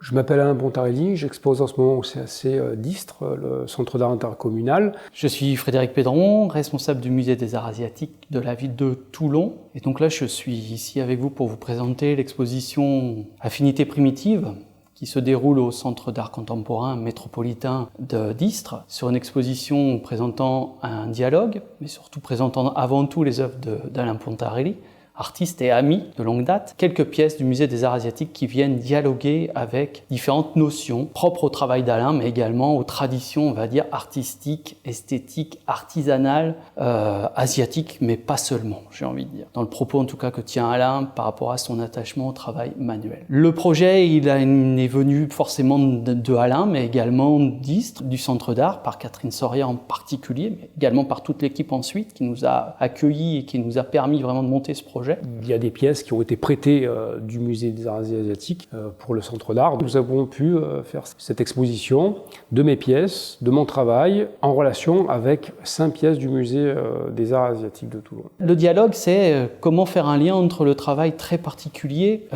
Je m'appelle Alain Bontarelli, j'expose en ce moment au CAC d'Istres, le Centre d'art intercommunal. Je suis Frédéric Pédron, responsable du musée des arts asiatiques de la ville de Toulon. Et donc là, je suis ici avec vous pour vous présenter l'exposition Affinités primitives qui se déroule au Centre d'art contemporain métropolitain d'Istres, sur une exposition présentant un dialogue, mais surtout présentant avant tout les œuvres d'Alain Bontarelli, artiste et ami de longue date, quelques pièces du musée des arts asiatiques qui viennent dialoguer avec différentes notions propres au travail d'Alain, mais également aux traditions, on va dire, artistiques, esthétiques, artisanales, asiatiques, mais pas seulement, j'ai envie de dire. Dans le propos, en tout cas, que tient Alain par rapport à son attachement au travail manuel. Le projet, il est venu forcément de Alain, mais également d'Istres, du Centre d'art, par Catherine Soria en particulier, mais également par toute l'équipe ensuite, qui nous a accueillis et qui nous a permis vraiment de monter ce projet. Il y a des pièces qui ont été prêtées du musée des arts asiatiques pour le centre d'art. Nous avons pu faire cette exposition de mes pièces, de mon travail, en relation avec 5 pièces du musée des arts asiatiques de Toulon. Le dialogue, c'est comment faire un lien entre le travail très particulier,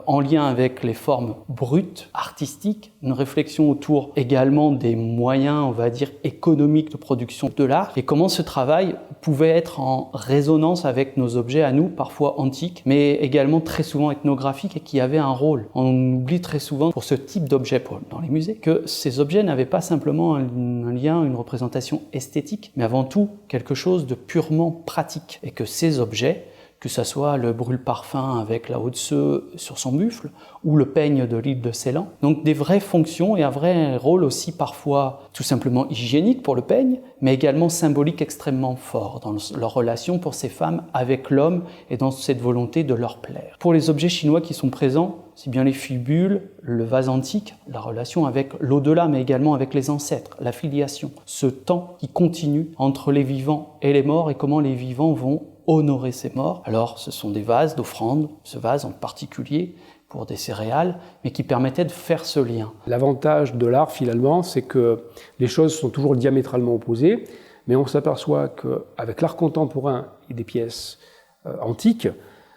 en lien avec les formes brutes, artistiques, une réflexion autour également des moyens, on va dire, économiques de production de l'art, et comment ce travail pouvait être en résonance avec nos objets à nous, parfois antiques, mais également très souvent ethnographiques et qui avaient un rôle. On oublie très souvent pour ce type d'objets dans les musées que ces objets n'avaient pas simplement un lien, une représentation esthétique, mais avant tout quelque chose de purement pratique. Et que ces objets, que ce soit le brûle-parfum avec la Hau-de-Seu sur son buffle, ou le peigne de l'île de Ceylan. Donc des vraies fonctions et un vrai rôle aussi parfois tout simplement hygiénique pour le peigne, mais également symbolique extrêmement fort dans leur relation pour ces femmes avec l'homme et dans cette volonté de leur plaire. Pour les objets chinois qui sont présents, c'est bien les fibules, le vase antique, la relation avec l'au-delà, mais également avec les ancêtres, la filiation, ce temps qui continue entre les vivants et les morts et comment les vivants vont honorer ces morts. Alors ce sont des vases d'offrande, ce vase en particulier pour des céréales, mais qui permettaient de faire ce lien. L'avantage de l'art finalement, c'est que les choses sont toujours diamétralement opposées, mais on s'aperçoit qu'avec l'art contemporain et des pièces antiques,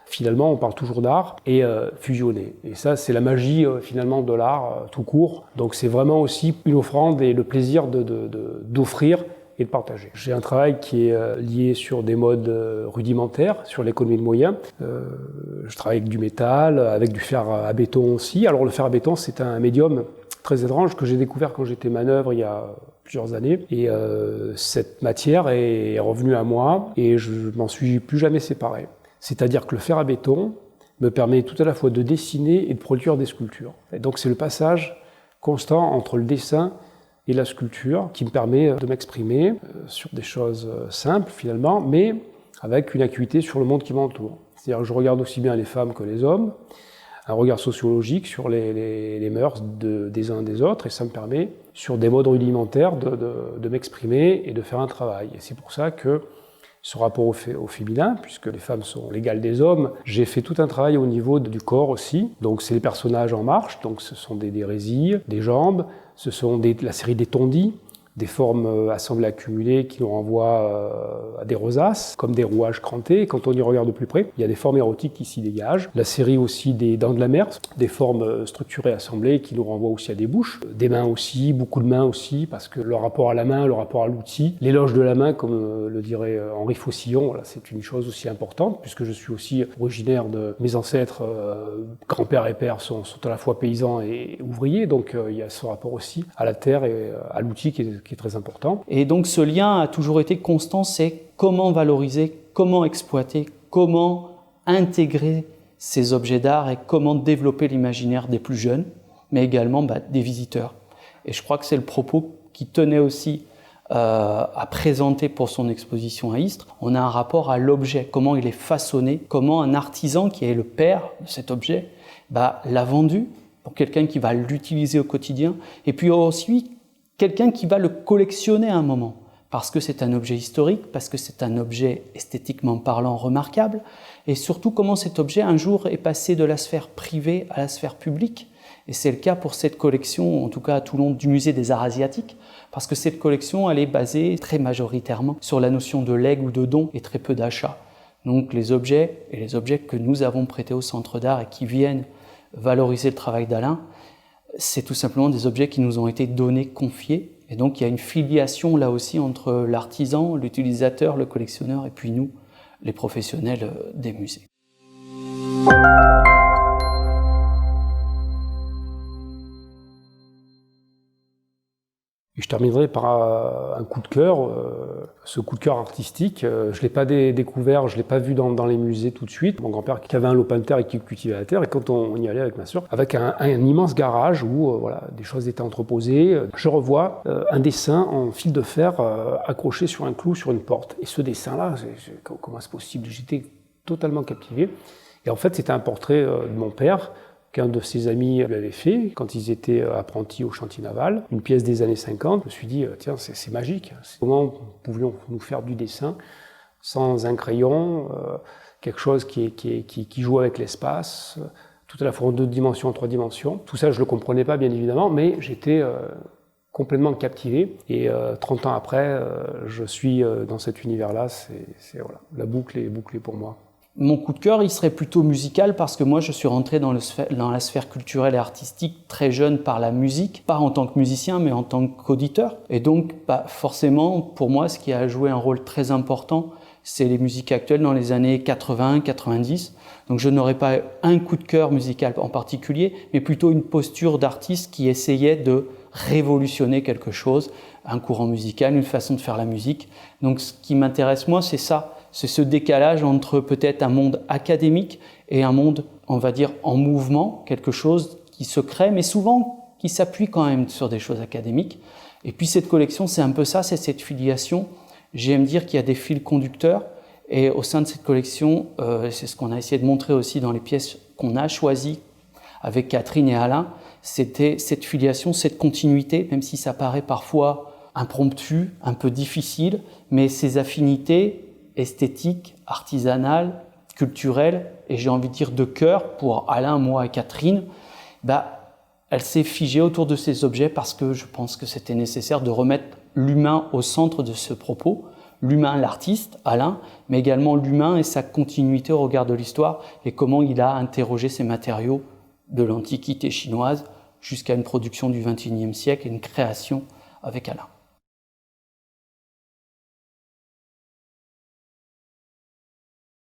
finalement on parle toujours d'art et fusionné. Et ça c'est la magie finalement de l'art tout court. Donc c'est vraiment aussi une offrande et le plaisir d'offrir et de partager. J'ai un travail qui est lié sur des modes rudimentaires, sur l'économie de moyens. Je travaille avec du métal, avec du fer à béton aussi. Alors le fer à béton, c'est un médium très étrange que j'ai découvert quand j'étais manœuvre il y a plusieurs années. Et cette matière est revenue à moi et je m'en suis plus jamais séparé. C'est-à-dire que le fer à béton me permet tout à la fois de dessiner et de produire des sculptures. Et donc c'est le passage constant entre le dessin et la sculpture qui me permet de m'exprimer sur des choses simples finalement, mais avec une acuité sur le monde qui m'entoure. C'est-à-dire que je regarde aussi bien les femmes que les hommes, un regard sociologique sur les mœurs des uns et des autres, et ça me permet, sur des modes rudimentaires, de m'exprimer et de faire un travail. Et c'est pour ça que ce rapport au féminin, puisque les femmes sont l'égale des hommes, j'ai fait tout un travail au niveau du corps aussi. Donc c'est les personnages en marche, donc ce sont des résilles, des jambes, ce sont la série des tondis, des formes assemblées accumulées qui nous renvoient à des rosaces, comme des rouages crantés. Quand on y regarde de plus près, il y a des formes érotiques qui s'y dégagent. La série aussi des dents de la mer, des formes structurées assemblées qui nous renvoient aussi à des bouches. Des mains aussi, beaucoup de mains aussi, parce que le rapport à la main, le rapport à l'outil, l'éloge de la main, comme le dirait Henri Faucillon, voilà, c'est une chose aussi importante, puisque je suis aussi originaire de mes ancêtres, grands-pères et pères sont à la fois paysans et ouvriers, donc il y a ce rapport aussi à la terre et à l'outil qui est très important. Et donc ce lien a toujours été constant, c'est comment valoriser, comment exploiter, comment intégrer ces objets d'art et comment développer l'imaginaire des plus jeunes, mais également des visiteurs. Et je crois que c'est le propos qui tenait aussi à présenter pour son exposition à Istres. On a un rapport à l'objet, comment il est façonné, comment un artisan qui est le père de cet objet l'a vendu pour quelqu'un qui va l'utiliser au quotidien, et puis aussi quelqu'un qui va le collectionner à un moment, parce que c'est un objet historique, parce que c'est un objet esthétiquement parlant remarquable, et surtout comment cet objet un jour est passé de la sphère privée à la sphère publique. Et c'est le cas pour cette collection, en tout cas à Toulon, du musée des arts asiatiques, parce que cette collection, elle est basée très majoritairement sur la notion de legs ou de don et très peu d'achat. Donc les objets que nous avons prêtés au Centre d'art et qui viennent valoriser le travail d'Alain, c'est tout simplement des objets qui nous ont été donnés, confiés. Et donc, il y a une filiation là aussi entre l'artisan, l'utilisateur, le collectionneur et puis nous, les professionnels des musées. Et je terminerai par un coup de cœur. Ce coup de cœur artistique, je ne l'ai pas découvert, je ne l'ai pas vu dans les musées tout de suite. Mon grand-père qui avait un lopin de terre et qui cultivait la terre, et quand on y allait avec ma sœur, avec un immense garage où voilà, des choses étaient entreposées, je revois un dessin en fil de fer accroché sur un clou sur une porte. Et ce dessin-là, comment c'est possible? J'étais totalement captivé. Et en fait, c'était un portrait de mon père, qu'un de ses amis lui avait fait quand ils étaient apprentis au chantier naval, une pièce des années 50. Je me suis dit, tiens, c'est magique. Comment pouvions-nous faire du dessin sans un crayon, quelque chose qui joue avec l'espace, tout à la fois en 2 dimensions, en 3 dimensions. Tout ça, je ne le comprenais pas, bien évidemment, mais j'étais complètement captivé. Et 30 ans après, je suis dans cet univers-là. Voilà, la boucle est bouclée pour moi. Mon coup de cœur, il serait plutôt musical parce que moi, je suis rentré dans la sphère culturelle et artistique très jeune par la musique, pas en tant que musicien, mais en tant qu'auditeur. Et donc, forcément, pour moi, ce qui a joué un rôle très important, c'est les musiques actuelles dans les années 80, 90. Donc, je n'aurais pas un coup de cœur musical en particulier, mais plutôt une posture d'artiste qui essayait de révolutionner quelque chose, un courant musical, une façon de faire la musique. Donc, ce qui m'intéresse, moi, c'est ça. C'est ce décalage entre peut-être un monde académique et un monde, on va dire, en mouvement, quelque chose qui se crée, mais souvent qui s'appuie quand même sur des choses académiques. Et puis cette collection, c'est un peu ça, c'est cette filiation. J'aime dire qu'il y a des fils conducteurs, et au sein de cette collection, c'est ce qu'on a essayé de montrer aussi dans les pièces qu'on a choisies avec Catherine et Alain, c'était cette filiation, cette continuité, même si ça paraît parfois impromptu, un peu difficile, mais ces affinités esthétique, artisanale, culturelle, et j'ai envie de dire de cœur pour Alain, moi et Catherine, elle s'est figée autour de ces objets parce que je pense que c'était nécessaire de remettre l'humain au centre de ce propos, l'humain, l'artiste, Alain, mais également l'humain et sa continuité au regard de l'histoire et comment il a interrogé ces matériaux de l'Antiquité chinoise jusqu'à une production du XXIe siècle et une création avec Alain.